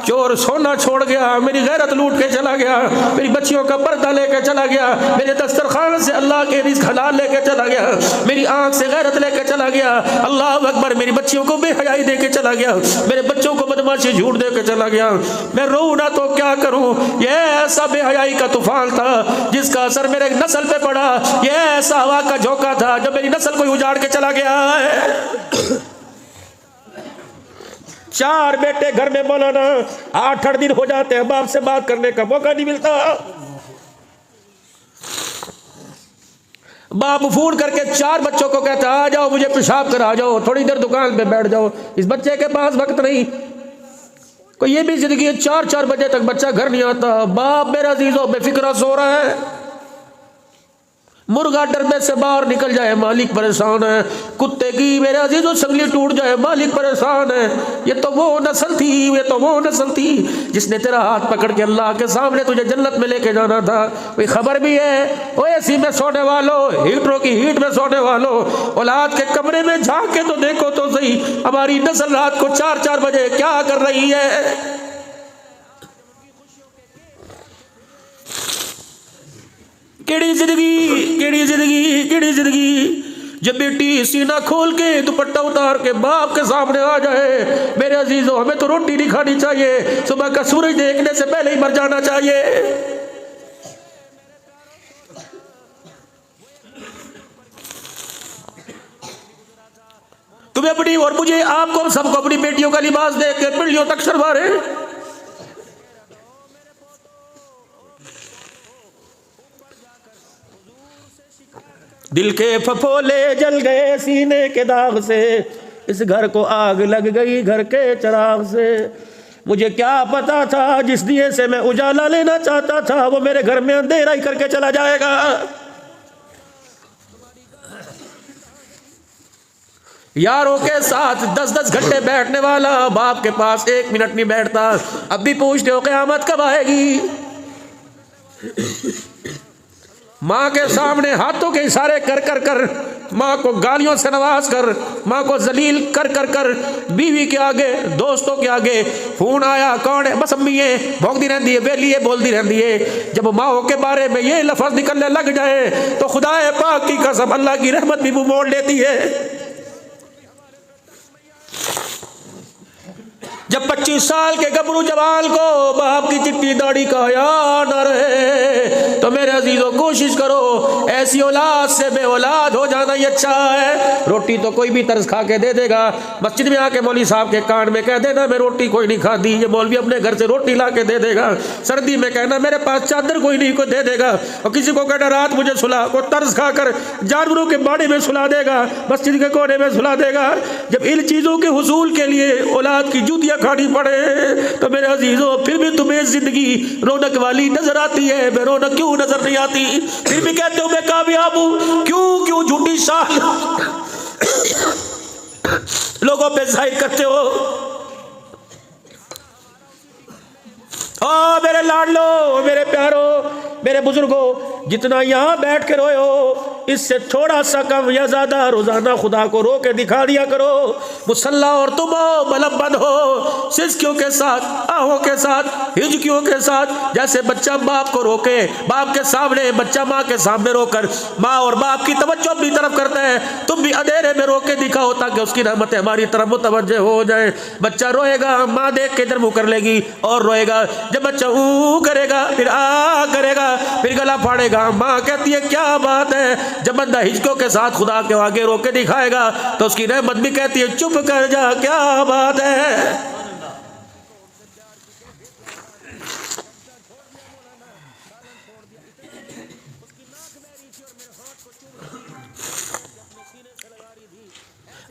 चोर सोना छोड़ गया, मेरी गैरत लूट के चला गया, मेरी बच्चियों का पर्दा लेके चला गया, मेरे दस्तरखान से अल्लाह के रिज़्क़ हलाल लेके चला गया, मेरी आंख से गैरत लेके चला गया। अल्लाह अकबर, मेरी बच्चियों को बेहयाई दे के चला गया, मेरे बच्चों को बदमाशी झूठ दे के चला गया। मैं रोऊं ना तो क्या करूं। ये ऐसा बेहयाई का तूफान था जिसका असर मेरे नस्ल पे पड़ा। ये ऐसा हवा का झोंका था जो मेरी नस्ल को उजाड़ के चला गया है। 4 बेटे घर में, मौलाना 8-8 दिन हो जाते हैं, बाप से बात करने का मौका नहीं मिलता। बाप फोन करके 4 बच्चों को कहता, आ जाओ मुझे पेशाब करा जाओ, थोड़ी देर दुकान पे बैठ जाओ। इस बच्चे के पास वक्त नहीं। कोई ये भी जिंदगी है, 4-4 बजे तक बच्चा घर नहीं आता। बाप मेरा अजीजों बेफिक्रा सो रहा है। मुर्गा डरने से बाहर निकल जाए, मालिक परेशान है। कुत्ते की मेरे अजीजों संगली टूट जाए, मालिक परेशान है। ये तो वो नस्ल थी, ये तो वो नस्ल थी जिसने तेरा हाथ पकड़ के अल्लाह के सामने तुझे जन्नत में लेके जाना था। कोई खबर भी है? ओ एसी में सोने वालों, हीटरों की हीट में सोने वालों, औलाद के कमरे में झांक के तो देखो तो सही, हमारी नस्ल रात को 4-4 बजे क्या कर रही है। केड़ी जिंदगी, केड़ी जिंदगी, केड़ी जिंदगी। जब बेटी सीना खोल के दुपट्टा उतार के बाप के सामने आ जाए, मेरे अजीजों हमें तो रोटी नहीं खानी चाहिए, सुबह का सूरज देखने से पहले ही मर जाना चाहिए। तुम्हें अपनी और मुझे, आपको, सबको अपनी बेटियों का लिबास देख के पिंडलियों तक शर्मा रहे। दिल के फफोले जल गए सीने के दाग से, इस घर को आग लग गई घर के चिराग से। मुझे क्या पता था जिस दिए से मैं उजाला लेना चाहता था वो मेरे घर में अंधेरा ही करके चला जाएगा। यारों के साथ 10-10 घंटे बैठने वाला बाप के पास 1 मिनट नहीं बैठता। अब भी पूछते हो क़यामत कब आएगी। माँ के सामने हाथों के इशारे कर कर कर, माँ को गालियों से नवाज कर, माँ को जलील कर कर कर, बीवी के आगे, दोस्तों के आगे फोन आया, कौन है, बस अम्मी है, भौंकती रहती है, बेली है, बोलती रहती है। जब माँ के बारे में ये लफ्ज़ निकलने लग जाए तो खुदाए पाक की कसम अल्लाह की रहमत भी मुंह मोड़ लेती है। जब 25 साल के गबरू जवान को बाप की चिट्टी दाढ़ी का याद न रहे तो मेरे अजीजों कोशिश करो, ऐसी औलाद से बे औलाद हो जाना ही अच्छा है। रोटी तो कोई भी तरस खा के दे देगा। मस्जिद में आके मौलवी साहब के कान में कह देना मैं रोटी कोई नहीं खाती, ये मौलवी अपने घर से रोटी ला के दे देगा। सर्दी में कहना मेरे पास चादर कोई नहीं को दे देगा। और किसी को कहना रात मुझे सुला, को तरस खा कर जानवरों के बाड़े में सुला देगा, मस्जिद के कोने में सुला देगा। जब इन चीज़ों के हुसूल के लिए औलाद की जूतियाँ खानी पड़े तो मेरे अजीजों फिर भी तुम्हें जिंदगी रौनक वाली नजर आती है, बेरौनक क्यों नजर नहीं आती? फिर भी कहते हो मैं कामयाब हूं, क्यों झूठी शान लोगों पे जाहिर करते हो। ओ मेरे लाडलो, मेरे प्यारो, मेरे बुजुर्गों, जितना यहाँ बैठ के रोए हो इससे थोड़ा सा कम या ज़्यादा रोज़ाना खुदा को रो के दिखा दिया करो। मुसल्ला और तुम हो, मलबंद हो, सिसकियों के साथ, आहों के साथ, हिजकियों के साथ, जैसे बच्चा बाप को रोके, बाप के सामने, बच्चा माँ के सामने रोकर माँ और बाप की तवज्जो अपनी तरफ करता है, तुम भी अंधेरे में रो के दिखाओ ताकि उसकी रहमतें हमारी तरफ मुतवज्जह हो जाए। बच्चा रोएगा, माँ देख के इधर मुँह कर लेगी और रोएगा। जब बच्चा ऊ करेगा, फिर आ करेगा, फिर गला फाड़ेगा, माँ कहती है क्या बात है। जब बंदा हिचकों के साथ खुदा के आगे रो के दिखाएगा तो उसकी रहमत भी कहती है चुप कर जा, क्या बात है।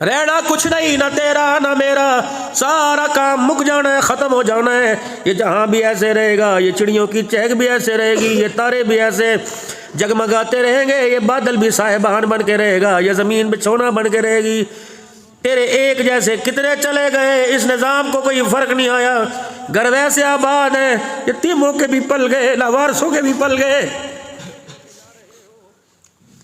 रहना कुछ नहीं, ना तेरा ना मेरा, सारा काम मुक जाना है, ख़त्म हो जाना है। ये जहाँ भी ऐसे रहेगा, ये चिड़ियों की चहक भी ऐसे रहेगी, ये तारे भी ऐसे जगमगाते रहेंगे, ये बादल भी साहिबान बन के रहेगा, ये ज़मीन बिछौना बन के रहेगी। तेरे एक जैसे कितने चले गए, इस निज़ाम को कोई फ़र्क नहीं आया। घर वैसे आबाद है, यतीमों के भी पल गए, लावारसों के भी पल गए।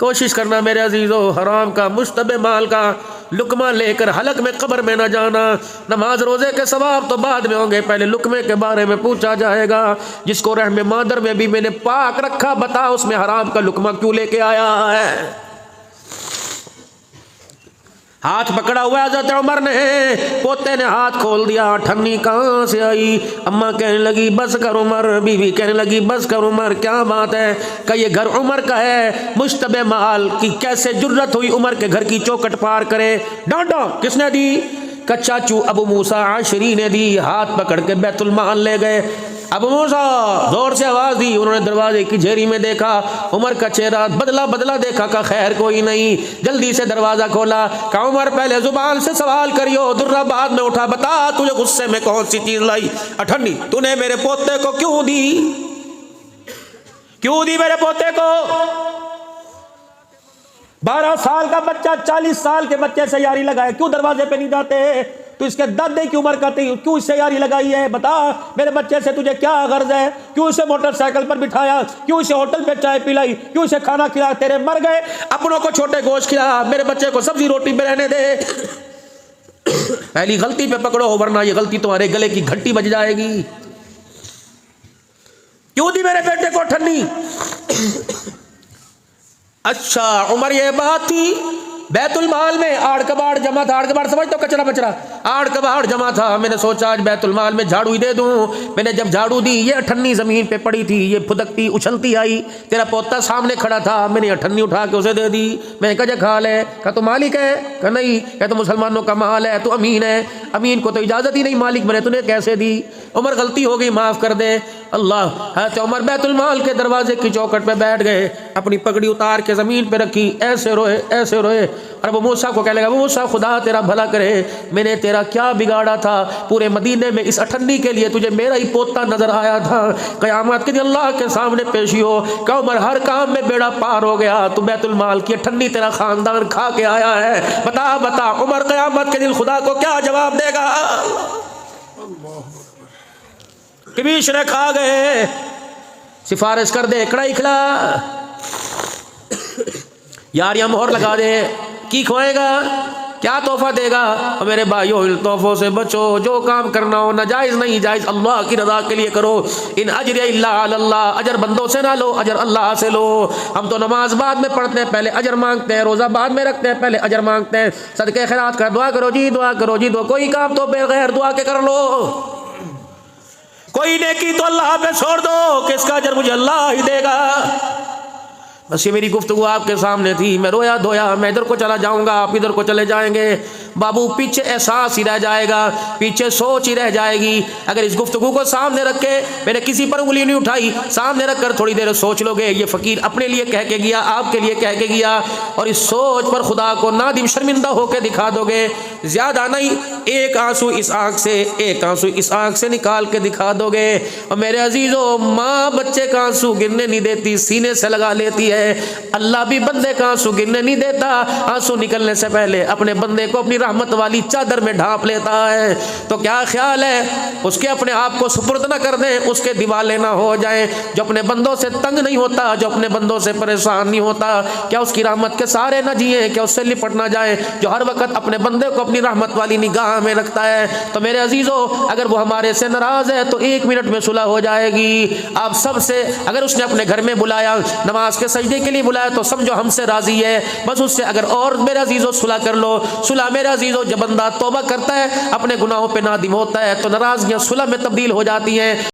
कोशिश करना मेरे अजीज़ों, हराम का मुश्तबे माल का लुकमा लेकर हलक में कब्र में न जाना। नमाज रोज़े के सवाब तो बाद में होंगे, पहले लुकमे के बारे में पूछा जाएगा। जिसको रहम मादर में भी मैंने पाक रखा, बता उसमें हराम का लुकमा क्यों लेके आया है। हाथ पकड़ा हुआ हज़रत उमर ने, पोते ने हाथ खोल दिया, ठन्नी कहाँ से आई। अम्मा कहने लगी बस कर उमर, बीवी कहने लगी बस कर उमर, क्या बात है। कि ये घर उमर का है, मुश्तबे माल की कैसे जुर्रत हुई उमर के घर की चौखट पार करे। डांटो, किसने दी? का चाचू अबू मूसा आशरी ने दी। हाथ पकड़ के बैतुल माल ले गए। अबू मूसा जोर से आवाज़ दी, उन्होंने दरवाजे की झेरी में देखा, उमर का चेहरा बदला बदला देखा, का खैर कोई नहीं। जल्दी से दरवाज़ा खोला, का उमर पहले जुबान से सवाल करियो, दुर्रा बाद में उठा, बता तुझे गुस्से में कौन सी चीज़ लाई। अठन्नी, तूने मेरे पोते को क्यों दी? क्यों दी मेरे पोते को? 12 साल का बच्चा 40 साल के बच्चे से यारी लगाए, क्यों दरवाजे पे नहीं जाते? तो इसके दादे की उम्र का थी, क्यों इससे यारी लगाई है? बता मेरे बच्चे से तुझे क्या गर्ज है? क्यों इसे मोटरसाइकिल पर बिठाया? क्यों इसे होटल पे चाय पिलाई? क्यों इसे खाना खिलाया? तेरे मर गए अपनों को छोटे गोश्त खिला, मेरे बच्चे को सब्जी रोटी पे रहने दे। पहली गलती पे पकड़ो, वरना ये गलती तुम्हारे गले की घंटी बज जाएगी। क्यों दी मेरे बेटे को ठन्नी? अच्छा उमर, ये बात थी। बैतुल माल में आड़ कबाड़ जमा था। आड़ कबाड़ समझ तो कचरा बचरा, आड़ कबाड़ जमा था। मैंने सोचा आज बैतुल माल में झाड़ू ही दे दूं। मैंने जब झाड़ू दी, ये अठन्नी जमीन पे पड़ी थी, ये फुदकती उछलती आई। तेरा पोता सामने खड़ा था, मैंने अठन्नी उठा के उसे दे दी। मैं कहा खा ले। कहा तो मालिक है? कहा नहीं। कहा तो मुसलमानों का माल है, तो अमीन है, अमीन को तो इजाज़त ही नहीं, मालिक मैंने तूने कैसे दी? उमर गलती हो गई, माफ़ कर दे। अल्लाह है। तो उमर बैतुल माल के दरवाजे की चौखट पे बैठ गए, अपनी पगड़ी उतार के ज़मीन पे रखी, ऐसे रोए ऐसे रोए। और अबू मूसा को कहने लगा, अबू मूसा खुदा तेरा भला करे, मैंने तेरा क्या बिगाड़ा था? पूरे मदीने में इस अठन्नी के लिए तुझे मेरा ही पोता नजर आया था। क़यामत के दिन अल्लाह के सामने पेशी हो। का उमर हर काम में बेड़ा पार हो गया, तू बैतुल माल की अठन्नी तेरा खानदान खा के आया है। बता बता उमर क़यामत के दिन खुदा को क्या जवाब देगा? कमीशने खा गए, सिफारिश कर दे, कड़ाई खिला यार, या मोहर लगा दे, की खोएगा, क्या तोहफा देगा? और मेरे भाइयों, इन तोहफों से बचो। जो काम करना हो नाजायज़ नहीं जायज़ अल्लाह की रज़ा के लिए करो। इन अजर इल्ला अल्लाह, अजर बंदों से ना लो, अजर अल्लाह से लो। हम तो नमाज बाद में पढ़ते हैं, पहले अजर मांगते हैं। रोज़ा बाद में रखते हैं, पहले अजर मांगते हैं। सदके खैरात कर, दुआ करो जी, दुआ करो जी, दो कोई काम तो बगैर दुआ के कर लो। कोई नेकी तो अल्लाह पे छोड़ दो, किसका अजर मुझे अल्लाह ही देगा। बस ये मेरी गुफ्तगू आपके सामने थी। मैं रोया धोया, मैं इधर को चला जाऊंगा, आप इधर को चले जाएंगे। बाबू पीछे एहसास ही रह जाएगा, पीछे सोच ही रह जाएगी। अगर इस गुफ्तगू को सामने रख के, मैंने किसी पर उंगली नहीं उठाई, सामने रख कर थोड़ी देर सोच लोगे, ये फ़कीर अपने लिए कह के गया, आपके लिए कह के गया, और इस सोच पर खुदा को नादिम शर्मिंदा होकर दिखा दोगे। ज़्यादा नहीं एक आंसू इस आंख से, एक आंसू इस आंख से निकाल के दिखा दोगे। और मेरे अजीजों, माँ बच्चे का आंसू गिरने नहीं देती, सीने से लगा लेती है। अल्लाह भी बंदे का आंसू गिरने नहीं देता, आंसू निकलने से पहले अपने बंदे को अपनी रहमत वाली चादर में ढांप लेता है। तो क्या ख्याल है, उसके अपने आप को सुपुर्द न कर दें, उसके दिवाले ना हो जाएं। जो अपने बंदों से तंग नहीं होता, जो अपने बंदों से परेशान नहीं होता, क्या उसकी रहमत के सारे न जिए, क्या उससे लिपट ना जाए। जो हर वक्त अपने बंदे को अपनी रहमत वाली निगाह में रखता है। तो मेरे अजीजों, अगर वो हमारे से नाराज है तो 1 मिनट में सुलह हो जाएगी। आप सबसे, अगर उसने अपने घर में बुलाया, नमाज के सजदे के लिए बुलाया, तो समझो हमसे राजी है, बस उससे अगर और मेरे अजीजों सुलह कर लो। सुलह मेरे अजीजों, जब बंदा तौबा करता है, अपने गुनाहों पे नादिम होता है, तो नाराजगियां सुलह में तब्दील हो जाती हैं।